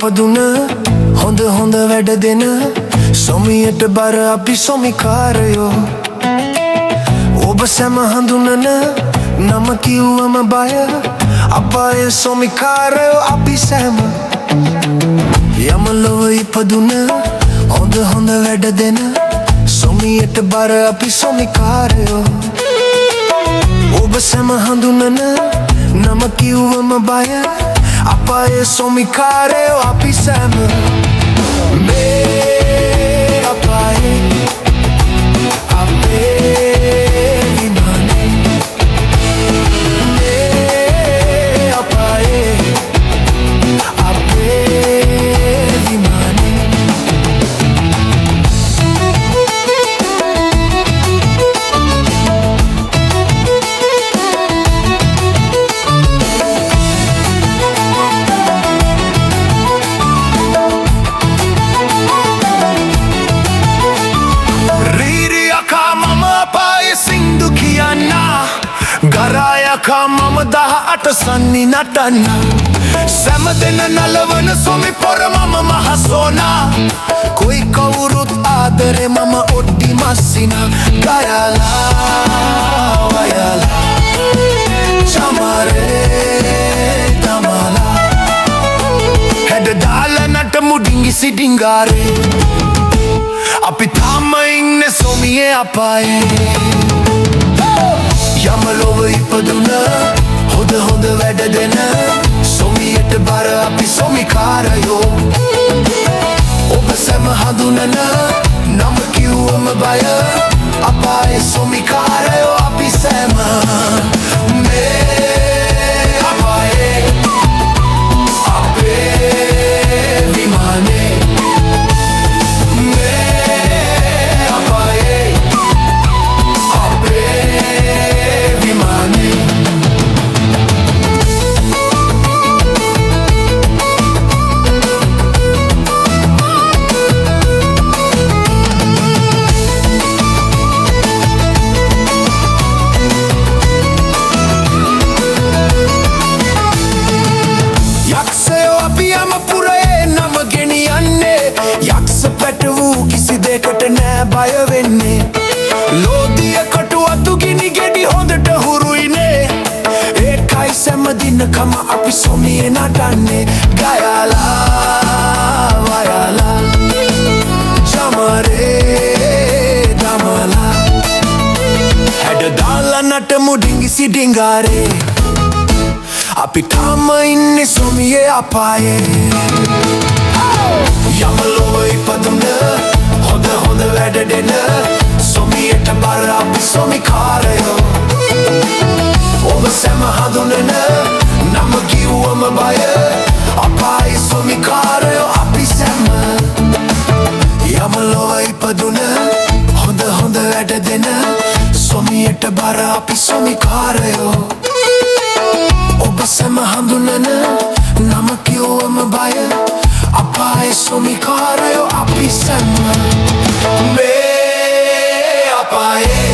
ඉපදුන හොඳ හොඳ වැඩ දෙන සොමියට බර අපි සොමිකාරයෝ ඔබ සැම හඳුනන නම කිව්වම බය අපය සොමිකාරයෝ අපි සැම යමලොව ඉපදුන හොඳ හොඳ වැඩ දෙන සොමියට බර අපි සොමිකාරයෝ ඔබ සැම හඳුනන නම කිව්වම බය අපය සොමිකාරයෝ අපි සැම මේ අපේ විමානේ මේ අපේ විමානේ ගරායකා මම 18 සන්නි නටන්න සැම දෙන නලවන සොමි පොර මම මහසෝනා කොයි කවුරුත් ආදරේ මම ඔඩ්ඩි මස්සිනා ගයලා වයලා චමරේ තමලා හැඩ දාලා නටමු ඩිංගිසි ඩිංගාරේ අපි තාම ඉන්නේ සොමියේ අපායේ යමලොව ඉපදුන හොඳ හොඳ වැඩ දෙන සොමියට බර අපි සොමිකාරයෝ ඔබ සැම හඳුනන නම කිව්වම බය අපේ සොමිකාරයෝ අපි සැම මේ අපේ විමානේ කිසි දෙකට නෑ බය වෙන්නේ ලෝදියකට වතු ගිනි ගෙඩි හොඳට හුරුයිනේ ඒකයි සැම දිනකම අපි සොමියේ නටන්නේ ගයලා වයලා චමරේ දමලා හැඩ දාලා නටමු ඩිංගිසි ඩිංගාරේ අපි තාම ඉන්නේ සොමියේ අපායේ යමලොව ඉපදුන හොඳ හොඳ වැඩ දෙන සොමියට බර අපි සොමිකාරයෝ ඔබ සැම හඳුනන නම කිව්වම බය අපේ සොමිකාරයෝ අපි සැම යමලොව ඉපදුන හොඳ හොඳ වැඩ දෙන සොමියට බර අපි සොමිකාරයෝ ඔබ සැම හඳුනන නම කිව්වම බය අපේ සොමිකාරයෝ අපි සැම මේ අපේ